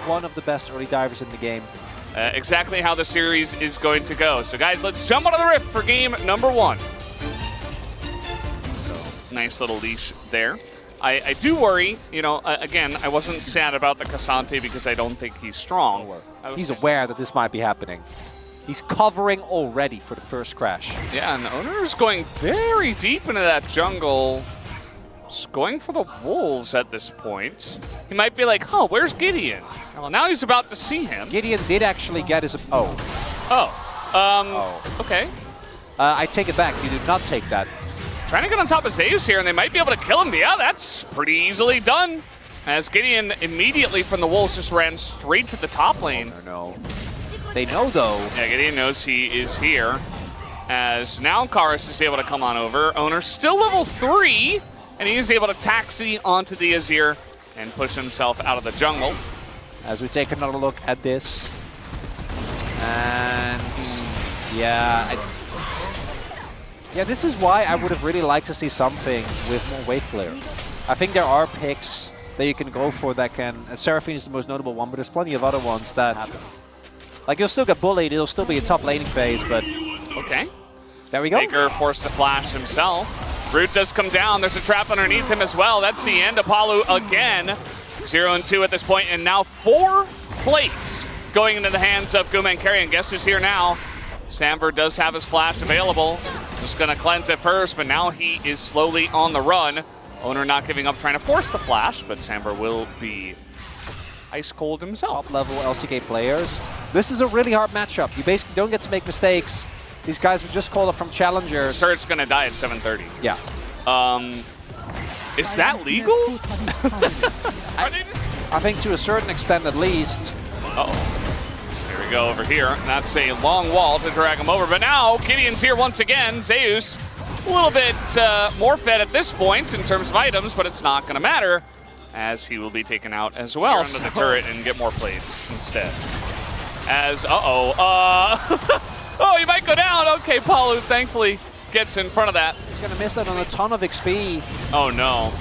one of the best early divers in the game. Exactly how the series is going to go. So guys, let's jump onto the Rift for game number 1. So nice little leash there. I do worry, you know, again, I wasn't sad about the Cassante because I don't think he's strong. He's aware that this might be happening. He's covering already for the first crash. Yeah, and Owner's going very deep into that jungle. Just going for the wolves at this point. He might be like, oh, where's Gideon? Well, now he's about to see him. Gideon did actually get his... Oh. Okay. I take it back. You did not take that. Trying to get on top of Zeus here, and they might be able to kill him. Yeah, that's pretty easily done. As Gideon immediately from the wolves just ran straight to the top lane. Oh, no. They know, though. Yeah, Gideon knows he is here. As now Karis is able to come on over. Owner's still level 3, and he is able to taxi onto the Azir and push himself out of the jungle. As we take another look at this. And yeah, this is why I would have really liked to see something with more wave clear. I think there are picks that you can go for that can... Seraphine is the most notable one, but there's plenty of other ones that happen. Like, you'll still get bullied, it'll still be a tough laning phase, but... Okay. There we go. Baker forced to flash himself. Root does come down. There's a trap underneath him as well. That's the end. Apollo again. 0 and 2 at this point, and now 4 plates going into the hands of Guma and Carry. And guess who's here now? Samver does have his flash available. Just going to cleanse it first, but now he is slowly on the run. Owner not giving up, trying to force the flash, but Samver will be ice cold himself. Top-level LCK players. This is a really hard matchup. You basically don't get to make mistakes. These guys were just called up from challengers. Turret's going to die at 7:30. Yeah. Is that legal? I think to a certain extent at least. Uh-oh. Here we go over here. That's a long wall to drag him over. But now Gideon's here once again. Zeus a little bit more fed at this point in terms of items, but it's not going to matter as he will be taken out as well. Under the turret and get more plates instead. As, oh, he might go down. Okay, Palu thankfully gets in front of that. He's going to miss out on a ton of XP. Oh, no.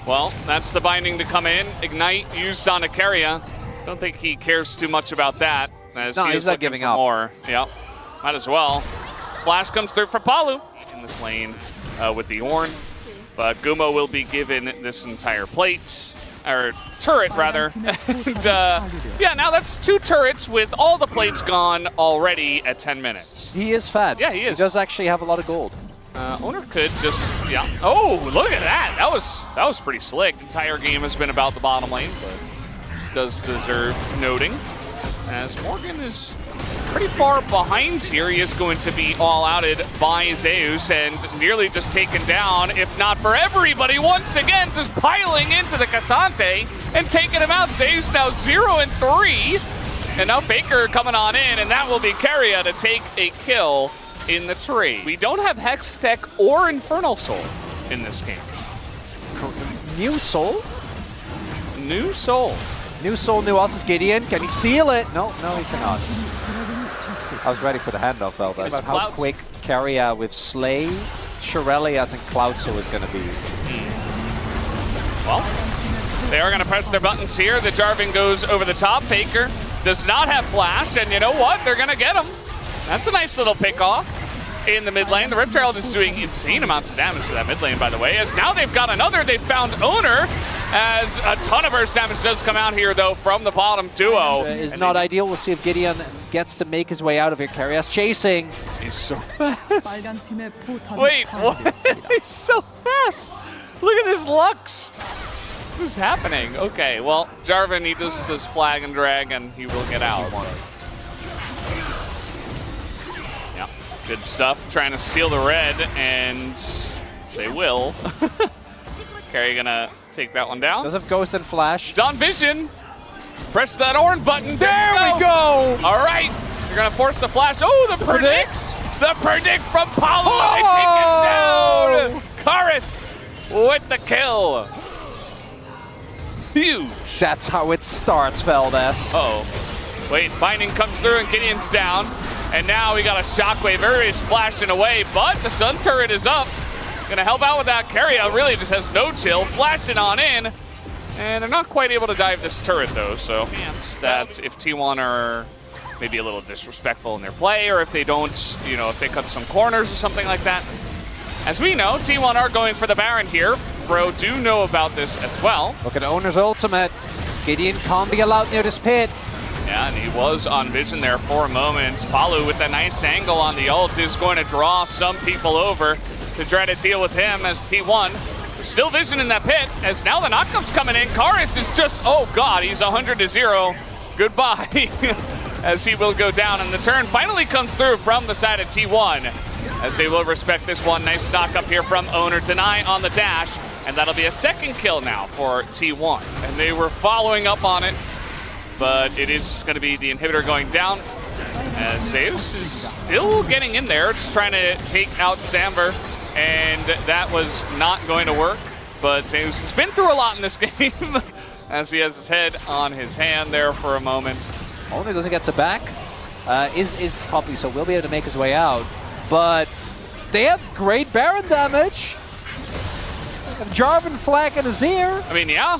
Well, that's the binding to come in. Ignite used on Icaria. Don't think he cares too much about that. As no, he he's is not giving up. More. Yep, might as well. Flash comes through for Palu in this lane with the Ornn. But Guma will be given this entire plate, or turret rather. And yeah, now that's 2 turrets with all the plates gone already at 10 minutes. He is fat. Yeah, he is. He does actually have a lot of gold. Owner could just, yeah. Oh, look at that. That was pretty slick. The entire game has been about the bottom lane, but does deserve noting. As Morgan is pretty far behind here. He is going to be all-outed by Zeus and nearly just taken down, if not for everybody. Once again, just piling into the Cassante and taking him out. Zeus now 0 and 3. And now Faker coming on in, and that will be Keria to take a kill in the trade. We don't have Hex Tech or Infernal Soul in this game. New Soul? New Soul. New Soul, new us is Gideon. Can he steal it? No, he cannot. I was ready for the handoff, though. That's about how quick Keria with Slay, Shirelias, and Cloud Soul is going to be. Well, they are going to press their buttons here. The Jarvan goes over the top. Faker does not have flash, and you know what? They're going to get him. That's a nice little pick-off in the mid lane. The Rift Herald is doing insane amounts of damage to that mid lane, by the way, as now they've got another. They've found Owner, as a ton of burst damage does come out here, though, from the bottom duo. Is not ideal. We'll see if Gideon gets to make his way out of here. Karius chasing. He's so fast. Wait, what? He's so fast. Look at this Lux. What's happening? Okay, well, Jarvan, he just does flag and drag, and he will get out. Yeah, good stuff. Trying to steal the red, and they will. Carry gonna take that one down. Does have Ghost and Flash. He's on Vision. Press that orange button. There we go. All right. You're going to force the flash. Oh, the predict. The predict from Paulo. Oh! They take it down. Karis with the kill. Huge. That's how it starts, Valdez. Uh-oh. Wait, Binding comes through and Gideon's down. And now we got a Shockwave. Everybody's flashing away, but the Sun Turret is up. Gonna help out with that. Keria really just has no chill. Flashing on in. And they're not quite able to dive this turret, though, so chance that if T1 are maybe a little disrespectful in their play, or if they don't, you know, if they cut some corners or something like that. As we know, T1 are going for the Baron here. Bro do know about this as well. Look at Owner's ultimate. Gideon can't be allowed near this pit. Yeah, and he was on vision there for a moment. Palu with a nice angle on the ult is going to draw some people over to try to deal with him as T1. There's still vision in that pit, as now the knockup's coming in. Karis is just, oh god, he's 100-0. Goodbye. As he will go down, and the turn finally comes through from the side of T1, as they will respect this one. Nice knock up here from Owner. Deny on the dash, and that'll be a second kill now for T1. And they were following up on it, but it is just going to be the inhibitor going down, as Zeus is still getting in there, just trying to take out Samber, and that was not going to work. But Zeus has been through a lot in this game, as he has his head on his hand there for a moment. Owner doesn't get to back. Is Poppy, so will be able to make his way out. But they have great Baron damage. Jarvan Flack in his ear. I mean, yeah.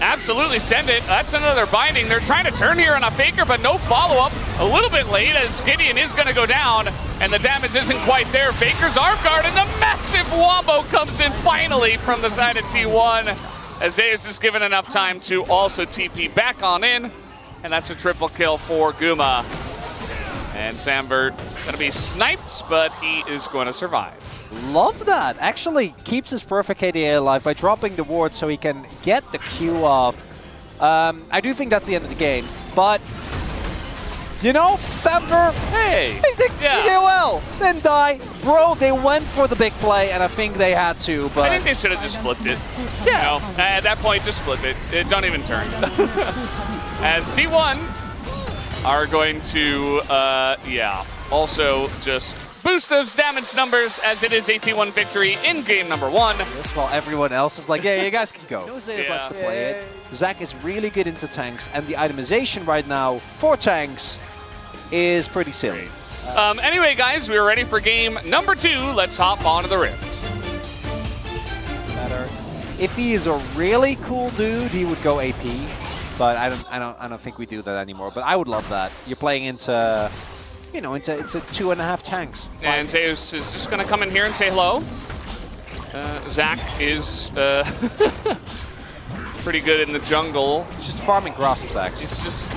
Absolutely send it. That's another binding. They're trying to turn here on a Faker, but no follow-up. A little bit late, as Gideon is going to go down, and the damage isn't quite there. Faker's arm guard, and the massive wombo comes in finally from the side of T1. As Zeus is given enough time to also TP back on in. And that's a triple kill for Guma. And Samber going to be sniped, but he is going to survive. Love that. Actually keeps his perfect KDA alive by dropping the ward so he can get the Q off. I do think that's the end of the game. But, you know, Samber, hey, he did well. Didn't die. Bro, they went for the big play, and I think they had to. But I think they should have just flipped it. Yeah. You know, at that point, just flip it. Don't even turn. As T1 are going to, also just boost those damage numbers, as it is a T1 victory in game number 1. Just while everyone else is like, yeah, you guys can go. Yeah. Likes to play it. Zach is really good into tanks, and the itemization right now for tanks is pretty silly. Anyway, guys, we're ready for game number 2. Let's hop onto the Rift. If he is a really cool dude, he would go AP. But I don't think we do that anymore. But I would love that. You're playing into, you know, into 2.5 tanks. And Zeus is just going to come in here and say hello. Zach is pretty good in the jungle. He's just farming grasp stacks. It's just,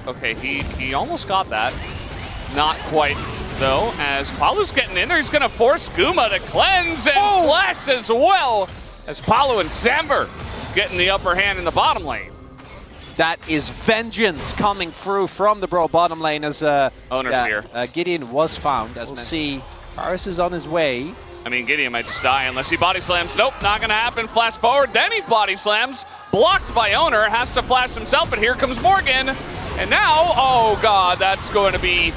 okay, he almost got that. Not quite, though, as Palu's getting in there. He's going to force Guma to cleanse and flash as well, as Palu and Samber getting the upper hand in the bottom lane. That is vengeance coming through from the bro bottom lane, as Owner's here. Gideon was found. As we'll see, Karis is on his way. I mean, Gideon might just die unless he body slams. Nope, not going to happen. Flash forward, then he body slams. Blocked by Owner, has to flash himself, but here comes Morgan. And now, oh god, that's going to be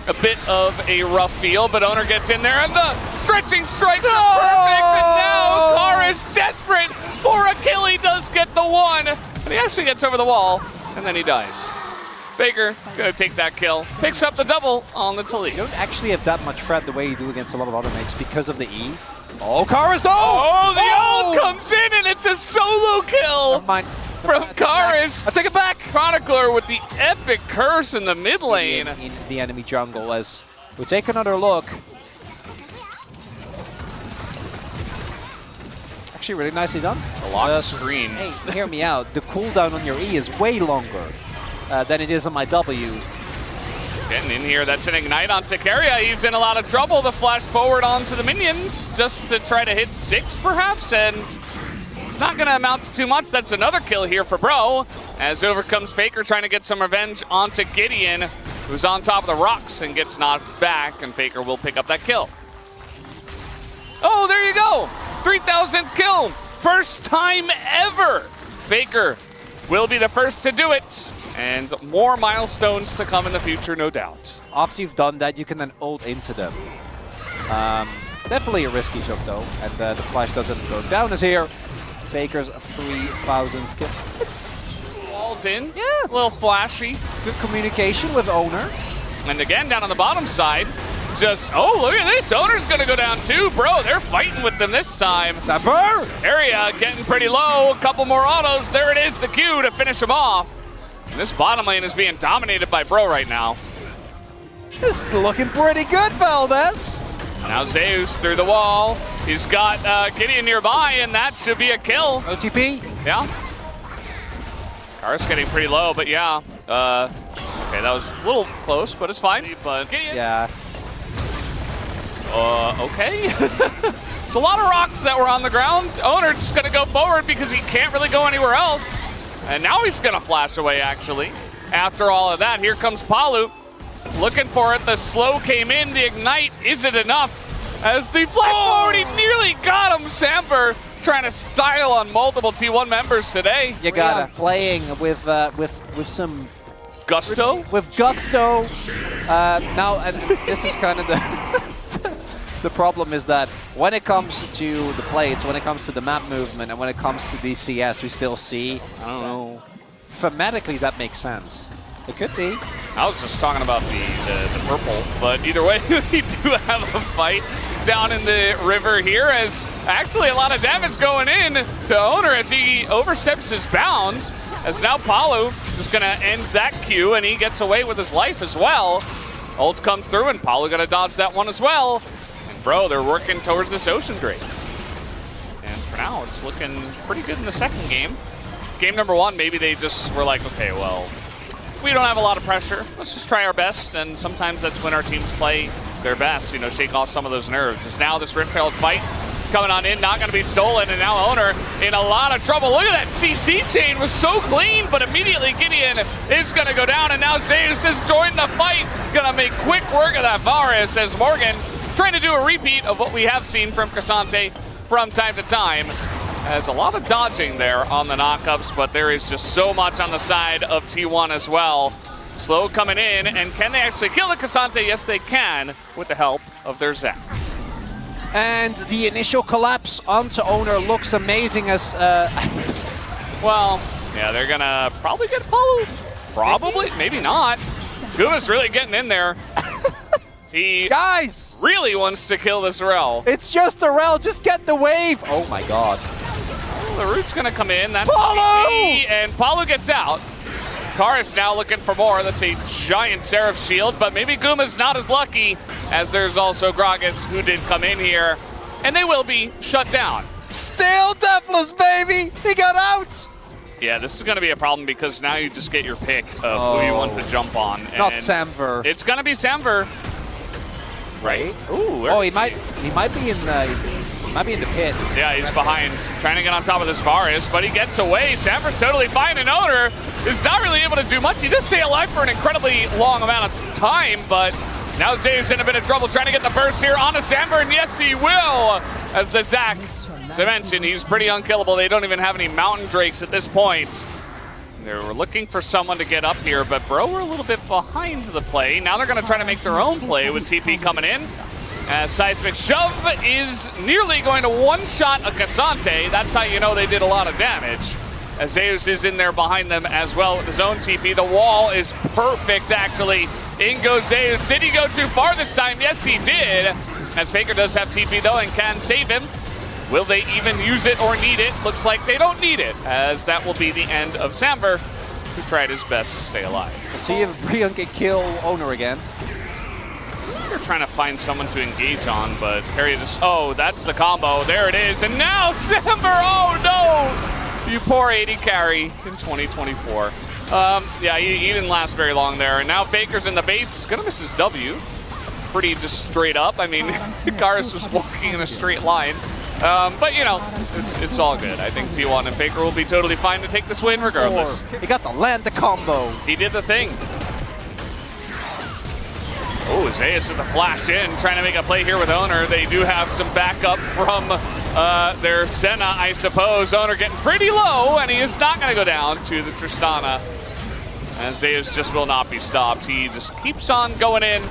a bit of a rough feel, but Owner gets in there, and the stretching strikes are perfect, and now Karis, desperate for a kill, he does get the one, and he actually gets over the wall, and then he dies. Faker gonna take that kill, picks up the double on the Tali. You don't actually have that much threat the way you do against a lot of other mates because of the E. Oh, Karis, no! Oh, the ult comes in, and it's a solo kill! Never mind. From Karis. I take it back. Chronicler with the epic curse in the mid lane. In the enemy jungle, as we take another look. Actually, really nicely done. A locked screen. Hey, hear me out. The cooldown on your E is way longer than it is on my W. Getting in here, that's an ignite on Takaria. He's in a lot of trouble. The flash forward onto the minions just to try to hit 6 perhaps, and it's not going to amount to too much. That's another kill here for Bro, as over comes Faker trying to get some revenge onto Gideon, who's on top of the rocks and gets knocked back, and Faker will pick up that kill. Oh, there you go. 3,000th kill. First time ever. Faker will be the first to do it, and more milestones to come in the future, no doubt. After you've done that, you can then ult into them. Definitely a risky job, though, and the flash doesn't go down as here. Faker's 3,000th kill. It's walled in. Yeah. A little flashy. Good communication with Owner. And again, down on the bottom side, just, oh, look at this. Owner's going to go down too. Bro, they're fighting with them this time. Never! Area getting pretty low. A couple more autos. There it is, the Q to finish him off. And this bottom lane is being dominated by Bro right now. This is looking pretty good, Valdez. Now Zeus through the wall. He's got Gideon nearby, and that should be a kill. OTP? Yeah. Car's getting pretty low, but yeah. Okay, that was a little close, but it's fine. But Gideon. Yeah. Okay. It's a lot of rocks that were on the ground. Owner just gonna go forward because he can't really go anywhere else. And now he's gonna flash away, actually. After all of that, here comes Palu. Looking for it, the slow came in, the ignite, is it enough? As the flash forward, he nearly got him. Samber trying to style on multiple T1 members today. You got playing with some gusto. With gusto. Now, and this is kind of the problem is that when it comes to the plates, when it comes to the map movement, and when it comes to the CS, we still see. I don't know. Thematically, that makes sense. It could be. I was just talking about the purple, but either way, we do have a fight down in the river here, as actually a lot of damage going in to Owner as he oversteps his bounds, as now Palu just gonna end that Q, and he gets away with his life as well. Ult comes through, and Palu gonna dodge that one as well. And bro, they're working towards this Ocean Drake. And for now, it's looking pretty good in the second game. Game number one, maybe they just were like, okay, well, we don't have a lot of pressure. Let's just try our best, and sometimes that's when our teams play their best, you know, shake off some of those nerves. It's now this Riftfield fight coming on in, not going to be stolen, and now Owner in a lot of trouble. Look at that CC chain, was so clean, but immediately Gideon is going to go down, and now Zeus has joined the fight. Going to make quick work of that Varus as Morgan trying to do a repeat of what we have seen from Cassante from time to time. There's a lot of dodging there on the knockups, but there is just so much on the side of T1 as well. Slow coming in, and can they actually kill the Cassante? Yes, they can, with the help of their Zac. And the initial collapse onto Owner looks amazing as... Well, yeah, they're gonna probably get followed. Probably, maybe not. Guma's really getting in there. He guys really wants to kill this Rel. It's just a Rel, just get the wave. Oh my god. Well, the root's gonna come in, that's Palu! And Palu gets out. Karis now looking for more. That's a giant Seraph shield, but maybe Guma's not as lucky, as there's also Gragas who did come in here, and they will be shut down. Still deathless, baby! He got out! Yeah, this is going to be a problem because now you just get your pick of who you want to jump on. Not Samver. It's going to be Samver. Right. Ooh, he might be in the pit. Yeah, he's behind, trying to get on top of this Varus, but he gets away. Samver's totally fine, and Owner is not really able to do much. He does stay alive for an incredibly long amount of time, but now Zeus in a bit of trouble trying to get the burst here onto Samver, and yes, he will, as the Zac, as I mentioned, he's pretty unkillable. They don't even have any Mountain Drakes at this point. They were looking for someone to get up here, but Bro were a little bit behind the play. Now they're going to try to make their own play with TP coming in. Seismic Shove is nearly going to one-shot a Cassante. That's how you know they did a lot of damage. As Zeus is in there behind them as well with his own TP. The wall is perfect, actually. In goes Zeus. Did he go too far this time? Yes, he did. As Faker does have TP, though, and can save him. Will they even use it or need it? Looks like they don't need it, as that will be the end of Samver, who tried his best to stay alive. We'll see if BRION can kill Owner again. They're trying to find someone to engage on, but Harry just, oh, that's the combo. There it is, and now Samver, oh no! You poor 80 carry in 2024. Yeah, he didn't last very long there, and now Faker's in the base. He's gonna miss his W. Pretty just straight up. I mean, Karis was walking in a straight line. But, you know, it's all good. I think T1 and Faker will be totally fine to take this win regardless. He got to land the combo. He did the thing. Oh, Zeus with the flash in, trying to make a play here with Owner. They do have some backup from their Senna, I suppose. Owner getting pretty low, and he is not going to go down to the Tristana. And Zeus just will not be stopped. He just keeps on going in.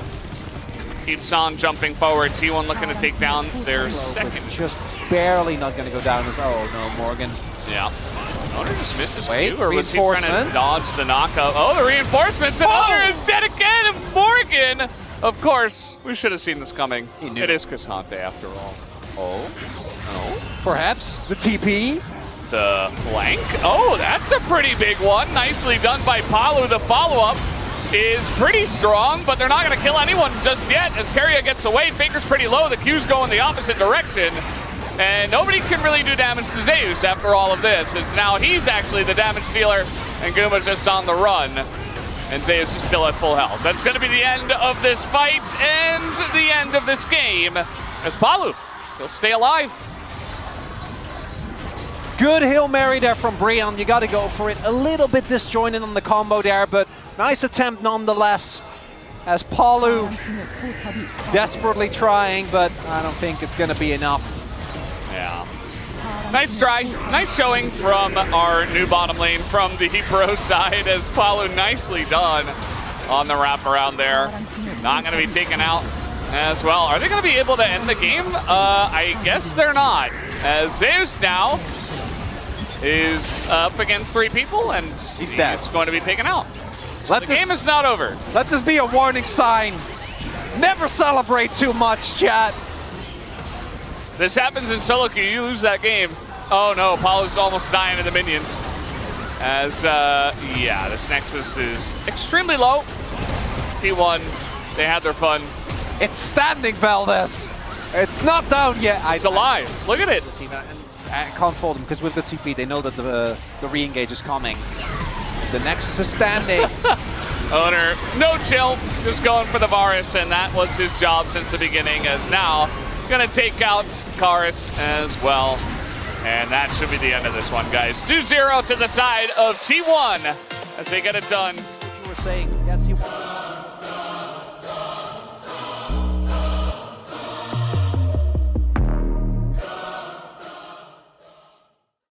Keeps on jumping forward. T1 looking to take down their second. Just barely not going to go down as, oh no, Morgan. Yeah. Owner just misses Wait, Q, or was he trying to dodge the knockup? Oh, the reinforcements, and Owner is dead again, and Morgan Of course, we should have seen this coming. He knew. It is Cassante after all. Oh. Perhaps the TP. The flank. Oh, that's a pretty big one. Nicely done by Palu. The follow-up is pretty strong, but they're not going to kill anyone just yet as Keria gets away. Faker's pretty low. The Q's go in the opposite direction. And nobody can really do damage to Zeus after all of this, as now he's actually the damage dealer, and Guma's just on the run. And Zeus is still at full health. That's going to be the end of this fight and the end of this game, as Palu, he'll stay alive. Good Hail Mary there from BRION. You got to go for it. A little bit disjointed on the combo there, but nice attempt nonetheless. As Palu desperately trying, but I don't think it's going to be enough. Yeah. Nice try. Nice showing from our new bottom lane from the pro side, as Palu nicely done on the wraparound there. Not going to be taken out as well. Are they going to be able to end the game? I guess they're not. As Zeus now is up against 3 people, and he's going to be taken out. So the game is not over. Let this be a warning sign. Never celebrate too much, chat. This happens in solo queue, you lose that game. Oh no, Palu's almost dying to the minions. As, yeah, this Nexus is extremely low. T1, they had their fun. It's standing, Valdez. It's not down yet. It's alive. Look at it. I can't fold them because with the TP, they know that the re-engage is coming. The Nexus is standing. Owner, no chill, just going for the Varus, and that was his job since the beginning, as now gonna take out Karis as well. And that should be the end of this one, guys. 2-0 to the side of T1 as they get it done. What you were saying.